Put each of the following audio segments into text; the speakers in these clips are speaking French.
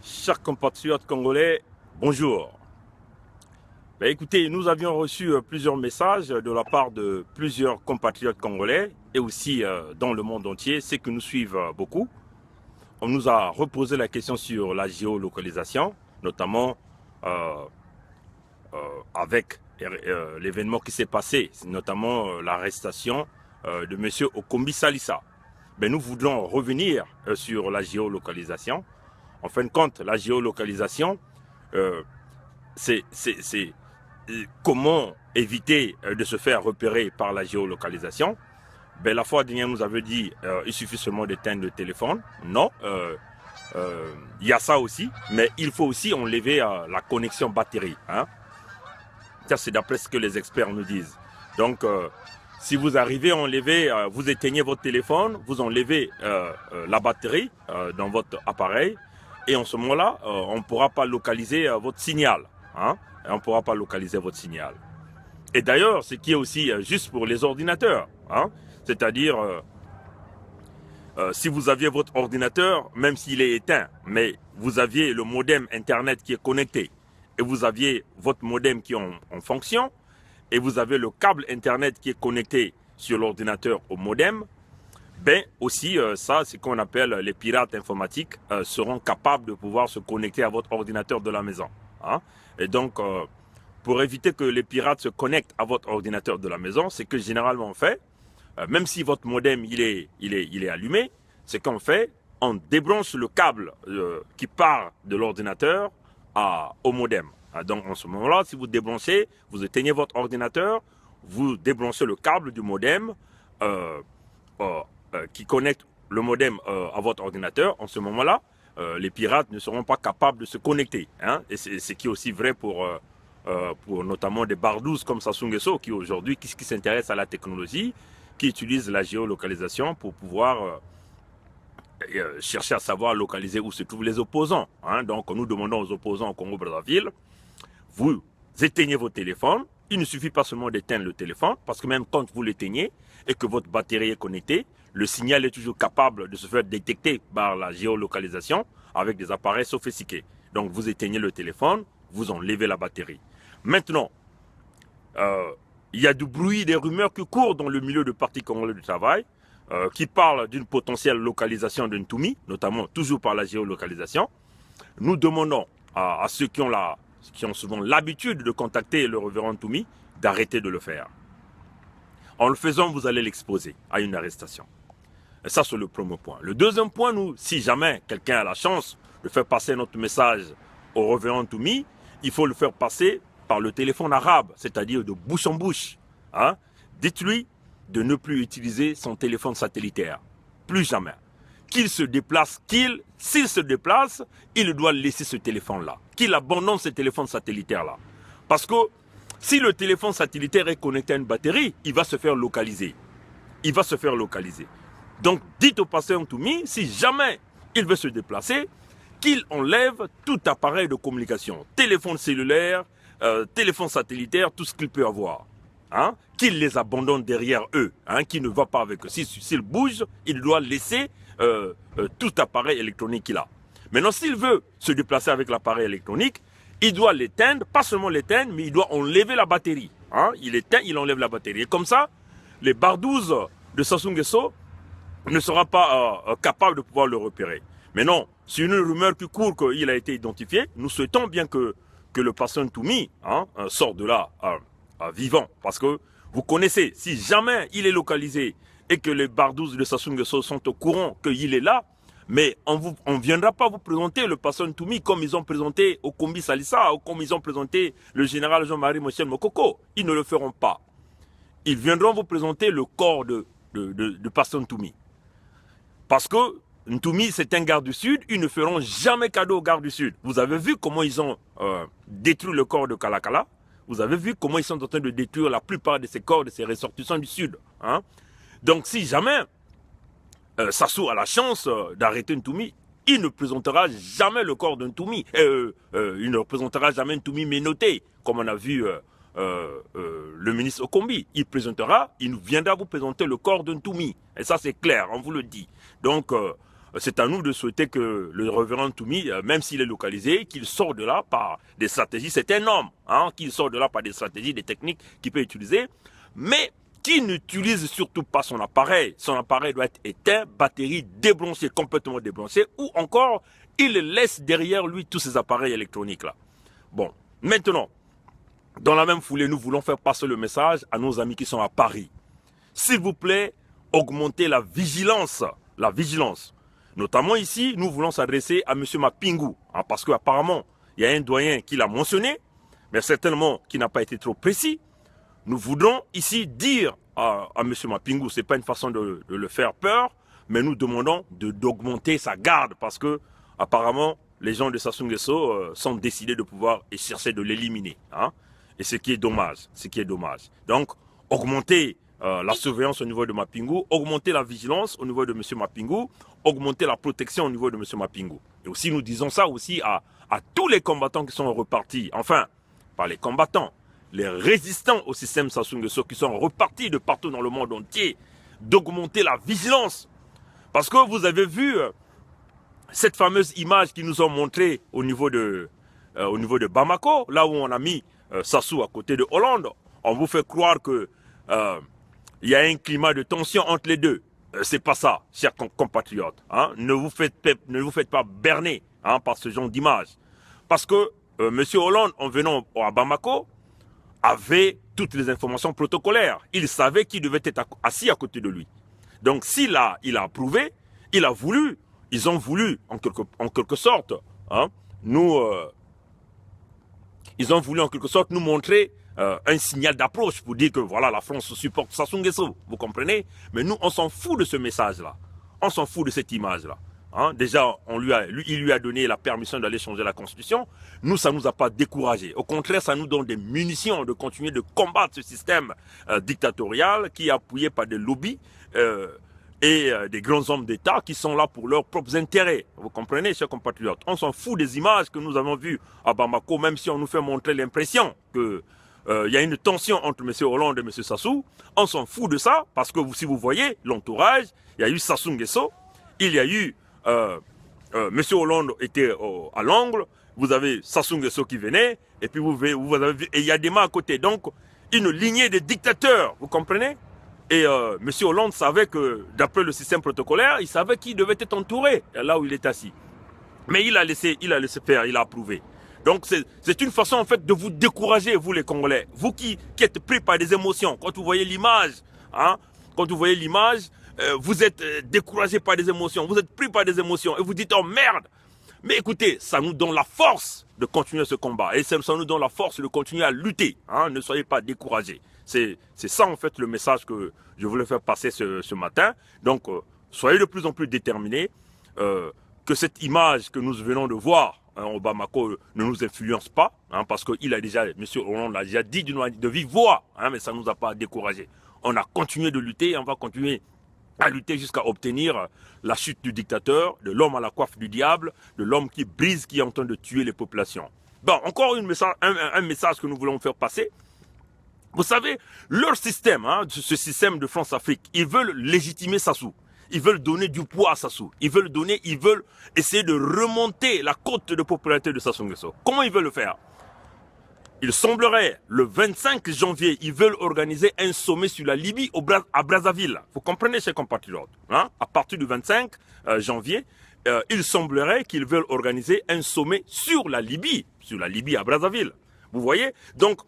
Chers compatriotes congolais, bonjour. Écoutez, nous avions reçu plusieurs messages de la part de plusieurs compatriotes congolais et aussi dans le monde entier, ceux qui nous suivent beaucoup. On nous a reposé la question sur la géolocalisation, notamment avec l'événement qui s'est passé, notamment l'arrestation de M. Okombi Salissa. Nous voulons revenir sur la géolocalisation. En fin de compte, la géolocalisation, c'est comment éviter de se faire repérer par la géolocalisation. La fois dernière, nous avait dit il suffit seulement d'éteindre le téléphone. Non, il y a ça aussi, mais il faut aussi enlever la connexion batterie. Ça, c'est d'après ce que les experts nous disent. Donc, si vous arrivez à enlever, vous éteignez votre téléphone, vous enlevez la batterie dans votre appareil, et en ce moment-là, on ne pourra pas localiser votre signal. On ne pourra pas localiser votre signal. Et d'ailleurs, ce qui est aussi juste pour les ordinateurs, c'est-à-dire, si vous aviez votre ordinateur, même s'il est éteint, mais vous aviez le modem Internet qui est connecté, et vous aviez votre modem qui est en fonction, et vous avez le câble Internet qui est connecté sur l'ordinateur au modem, aussi, ça, c'est ce qu'on appelle les pirates informatiques seront capables de pouvoir se connecter à votre ordinateur de la maison. Et donc, pour éviter que les pirates se connectent à votre ordinateur de la maison, c'est que généralement on fait, même si votre modem il est allumé, c'est qu'on fait, on débranche le câble qui part de l'ordinateur au modem. Donc en ce moment-là, si vous débranchez, vous éteignez votre ordinateur, vous débranchez le câble du modem qui connecte le modem à votre ordinateur. En ce moment-là, les pirates ne seront pas capables de se connecter. Et c'est ce qui est aussi vrai pour notamment des bardous comme Sassou Nguesso qui aujourd'hui qui s'intéressent à la technologie, qui utilisent la géolocalisation pour pouvoir chercher à savoir localiser où se trouvent les opposants. Donc nous demandons aux opposants au Congo-Brazzaville, vous éteignez vos téléphones. Il ne suffit pas seulement d'éteindre le téléphone, parce que même quand vous l'éteignez et que votre batterie est connectée, le signal est toujours capable de se faire détecter par la géolocalisation avec des appareils sophistiqués. Donc vous éteignez le téléphone, vous enlevez la batterie. Maintenant, il y a du bruit, des rumeurs qui courent dans le milieu du Parti congolais du travail, qui parlent d'une potentielle localisation de Ntoumi, notamment toujours par la géolocalisation. Nous demandons à ceux qui ont souvent l'habitude de contacter le révérend Ntoumi d'arrêter de le faire. En le faisant, vous allez l'exposer à une arrestation. Et ça, c'est le premier point. Le deuxième point, si jamais quelqu'un a la chance de faire passer notre message au révérend Ntoumi, il faut le faire passer par le téléphone arabe, c'est-à-dire de bouche en bouche. Dites-lui de ne plus utiliser son téléphone satellitaire. Plus jamais. Qu'il se déplace, s'il se déplace, il doit laisser ce téléphone-là. Qu'il abandonne ce téléphone satellitaire-là. Parce que si le téléphone satellitaire est connecté à une batterie, il va se faire localiser. Il va se faire localiser. Donc, dites au pasteur Ntoumi, si jamais il veut se déplacer, qu'il enlève tout appareil de communication. Téléphone cellulaire, téléphone satellitaire, tout ce qu'il peut avoir. Qu'il les abandonne derrière eux, qu'il ne va pas avec eux. S'il bouge, il doit laisser tout appareil électronique qu'il a. Maintenant, s'il veut se déplacer avec l'appareil électronique, il doit l'éteindre, pas seulement l'éteindre, mais il doit enlever la batterie. Il éteint, il enlève la batterie. Et comme ça, les bardouzes de Sassou Nguesso ne seront pas capables de pouvoir le repérer. Mais non, c'est une rumeur qui court qu'il a été identifié. Nous souhaitons bien que le pasteur Ntoumi sorte de là vivant. Parce que vous connaissez, si jamais il est localisé et que les bardouzes de Sassou Nguesso sont au courant qu'il est là, mais on ne viendra pas vous présenter le pasteur Ntoumi comme ils ont présenté Okombi Salissa ou comme ils ont présenté le général Jean-Marie Michel Mokoko. Ils ne le feront pas. Ils viendront vous présenter le corps de pasteur Ntoumi. Parce que Ntoumi, c'est un garde du Sud, ils ne feront jamais cadeau au garde du Sud. Vous avez vu comment ils ont détruit le corps de Kalakala. Vous avez vu comment ils sont en train de détruire la plupart de ces corps, de ces ressortissants du Sud. Donc si jamais Sassou a la chance d'arrêter Ntoumi, il ne présentera jamais le corps de Ntoumi. Il ne présentera jamais Ntoumi menotté, comme on a vu le ministre Okombi. Il viendra vous présenter le corps de Ntoumi. Et ça c'est clair, on vous le dit. Donc c'est à nous de souhaiter que le révérend Toumi, même s'il est localisé, qu'il sorte de là par des stratégies. C'est un homme, hein, qu'il sorte de là par des stratégies, des techniques qu'il peut utiliser, mais qu'il n'utilise surtout pas son appareil. Son appareil doit être éteint, batterie débranchée, complètement débranchée, ou encore, il laisse derrière lui tous ces appareils électroniques-là. Bon, maintenant, dans la même foulée, nous voulons faire passer le message à nos amis qui sont à Paris. S'il vous plaît, augmentez la vigilance. La vigilance. Notamment ici, nous voulons s'adresser à M. Mapingou, hein, parce qu'apparemment, il y a un doyen qui l'a mentionné, mais certainement qui n'a pas été trop précis. Nous voudrons ici dire à M. Mapingou, ce n'est pas une façon de le faire peur, mais nous demandons d'augmenter sa garde, parce que apparemment, les gens de Sassou Nguesso sont décidés de pouvoir chercher de l'éliminer. Hein, et ce qui est dommage, Donc, augmenter la surveillance au niveau de Mapingou, augmenter la vigilance au niveau de M. Mapingou, augmenter la protection au niveau de M. Mapingou. Et aussi, nous disons ça aussi à tous les combattants qui sont repartis, enfin, pas les combattants, les résistants au système Sassou Nguesso qui sont repartis de partout dans le monde entier, d'augmenter la vigilance. Parce que vous avez vu cette fameuse image qu'ils nous ont montrée au niveau de Bamako, là où on a mis Sassou à côté de Hollande. On vous fait croire que il y a un climat de tension entre les deux. C'est pas ça, chers compatriotes. Hein. Ne vous faites pas berner, hein, par ce genre d'image. Parce que M. Hollande, en venant à Bamako, avait toutes les informations protocolaires. Il savait qui devait être assis à côté de lui. Donc il a approuvé, ils ont voulu en quelque sorte, hein, ils ont voulu en quelque sorte nous montrer un signal d'approche pour dire que voilà, la France supporte Sassou Nguesso, vous comprenez? Mais nous, on s'en fout de ce message-là. On s'en fout de cette image-là. Hein? Déjà, il lui a donné la permission d'aller changer la Constitution. Nous, ça ne nous a pas découragés. Au contraire, ça nous donne des munitions de continuer de combattre ce système dictatorial qui est appuyé par des lobbies et des grands hommes d'État qui sont là pour leurs propres intérêts. Vous comprenez, chers compatriotes? On s'en fout des images que nous avons vues à Bamako, même si on nous fait montrer l'impression que il y a une tension entre M. Hollande et M. Sassou. On s'en fout de ça, parce que si vous voyez l'entourage, il y a eu Sassou Nguesso, il y a eu M. Hollande était à l'angle, vous avez Sassou Nguesso qui venait, et puis vous avez vu, et il y a des mains à côté. Donc, une lignée de dictateurs, vous comprenez? Et M. Hollande savait que, d'après le système protocolaire, il savait qu'il devait être entouré, là où il est assis. Mais il a laissé faire, il a approuvé. Donc c'est une façon en fait de vous décourager, vous les Congolais. Vous qui êtes pris par des émotions. Quand vous voyez l'image, hein, vous êtes découragé par des émotions. Vous êtes pris par des émotions et vous dites oh merde. Mais écoutez, ça nous donne la force de continuer ce combat. Et ça nous donne la force de continuer à lutter. Hein, ne soyez pas découragés. C'est ça en fait le message que je voulais faire passer ce matin. Donc soyez de plus en plus déterminés. Que cette image que nous venons de voir au Bamako ne nous influence pas, hein, parce que M. Hollande l'a déjà dit de vive voix, hein, mais ça ne nous a pas découragés. On a continué de lutter et on va continuer à lutter jusqu'à obtenir la chute du dictateur, de l'homme à la coiffe du diable, de l'homme qui brise, qui est en train de tuer les populations. Bon, encore un message que nous voulons faire passer. Vous savez, leur système, hein, ce système de France-Afrique, ils veulent légitimer Sassou. Ils veulent donner du poids à Sassou. Ils veulent essayer de remonter la cote de popularité de Sassou Nguesso. Comment ils veulent le faire? Il semblerait, le 25 janvier, ils veulent organiser un sommet sur la Libye à Brazzaville. Vous comprenez, chers compatriotes, hein? À partir du 25 janvier, il semblerait qu'ils veulent organiser un sommet sur la Libye à Brazzaville. Vous voyez? Donc,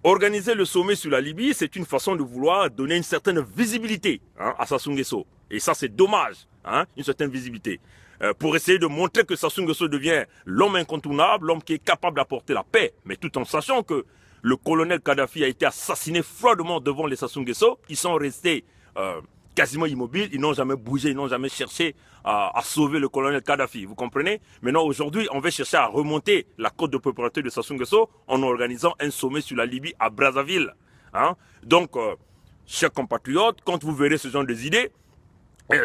organiser le sommet sur la Libye, c'est une façon de vouloir donner une certaine visibilité, hein, à Sassou Nguesso. Et ça, c'est dommage, hein, une certaine visibilité. Pour essayer de montrer que Sassou Nguesso devient l'homme incontournable, l'homme qui est capable d'apporter la paix. Mais tout en sachant que le colonel Kadhafi a été assassiné froidement devant les Sassou Nguesso. Ils sont restés quasiment immobiles, ils n'ont jamais bougé, ils n'ont jamais cherché à sauver le colonel Kadhafi. Vous comprenez? Maintenant, aujourd'hui, on va chercher à remonter la cote de popularité de Sassou Nguesso en organisant un sommet sur la Libye à Brazzaville. Hein? Donc, chers compatriotes, quand vous verrez ce genre d'idées,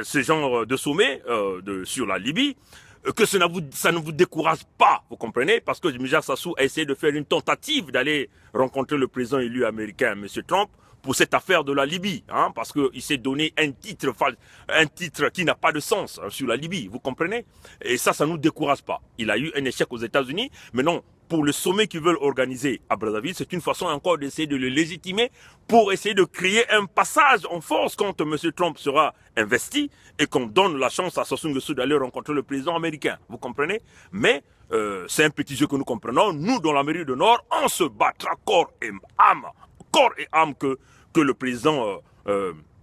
ce genre de sommet sur la Libye, que ça ne vous décourage pas, vous comprenez? Parce que Mija Sassou a essayé de faire une tentative d'aller rencontrer le président élu américain, M. Trump, pour cette affaire de la Libye, hein, parce qu'il s'est donné un titre qui n'a pas de sens sur la Libye, vous comprenez? Et ça ne nous décourage pas. Il a eu un échec aux États-Unis, mais non, pour le sommet qu'ils veulent organiser à Brazzaville, c'est une façon encore d'essayer de le légitimer pour essayer de créer un passage en force quand M. Trump sera investi et qu'on donne la chance à Sassou Nguesso d'aller rencontrer le président américain, vous comprenez? Mais c'est un petit jeu que nous comprenons. Nous, dans l'Amérique du Nord, on se battra corps et âme que le président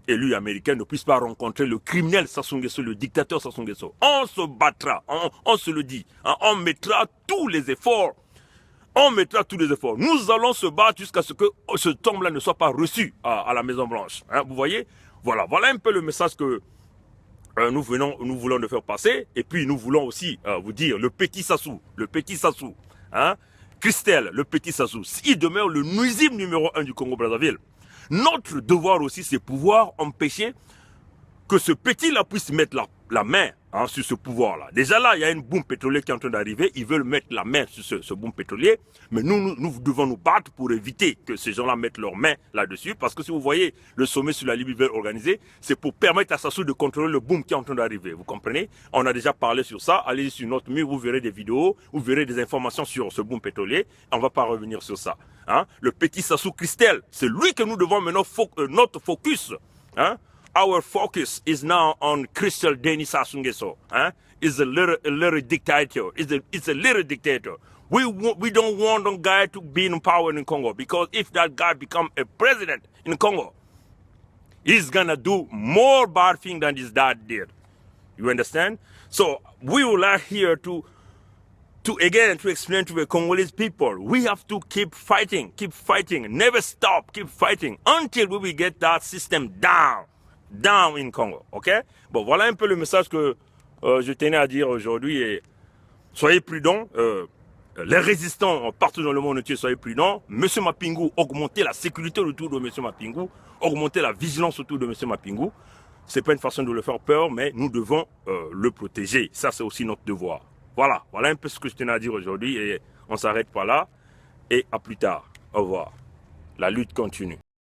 élu américain ne puisse pas rencontrer le criminel Sassou Nguesso, le dictateur Sassou Nguesso. On se battra, on se le dit, hein, on mettra tous les efforts. On mettra tous les efforts. Nous allons se battre jusqu'à ce que ce tombe-là ne soit pas reçu à la Maison-Blanche. Hein, vous voyez? Voilà un peu le message que nous voulons le faire passer. Et puis nous voulons aussi vous dire, le petit Sassou, hein, Christelle, le petit Sassou, il demeure le nuisible numéro 1 du Congo-Brazzaville. Notre devoir aussi, c'est pouvoir empêcher que ce petit-là puisse mettre la main sur ce pouvoir-là. Déjà là, il y a une bombe pétrolière qui est en train d'arriver. Ils veulent mettre la main sur ce bombe pétrolier. Mais nous devons nous battre pour éviter que ces gens-là mettent leurs mains là-dessus. Parce que si vous voyez le sommet sur la Libye veulent organiser, c'est pour permettre à Sassou de contrôler le boom qui est en train d'arriver. Vous comprenez? On a déjà parlé sur ça. Allez sur notre mur, vous verrez des vidéos, vous verrez des informations sur ce boom pétrolier. On ne va pas revenir sur ça. Hein? Le petit Sassou Christelle, c'est lui que nous devons maintenant notre focus. Hein? Our focus is now on Christel Denis Sassou Nguesso. Huh? He's a little dictator. It's a little dictator. We don't want that guy to be in power in Congo, because if that guy become a president in Congo, he's gonna do more bad things than his dad did. You understand? So we would like here to explain to the Congolese people, we have to keep fighting, never stop, keep fighting until we will get that system down in Congo, ok? Bon, voilà un peu le message que je tenais à dire aujourd'hui. Et soyez prudents, les résistants partout dans le monde entier, soyez prudents. Monsieur Mapingou, augmentez la sécurité autour de Monsieur Mapingou, augmentez la vigilance autour de Monsieur Mapingou. C'est pas une façon de le faire peur, mais nous devons le protéger. Ça, c'est aussi notre devoir. Voilà un peu ce que je tenais à dire aujourd'hui, et on s'arrête pas là. Et à plus tard. Au revoir. La lutte continue.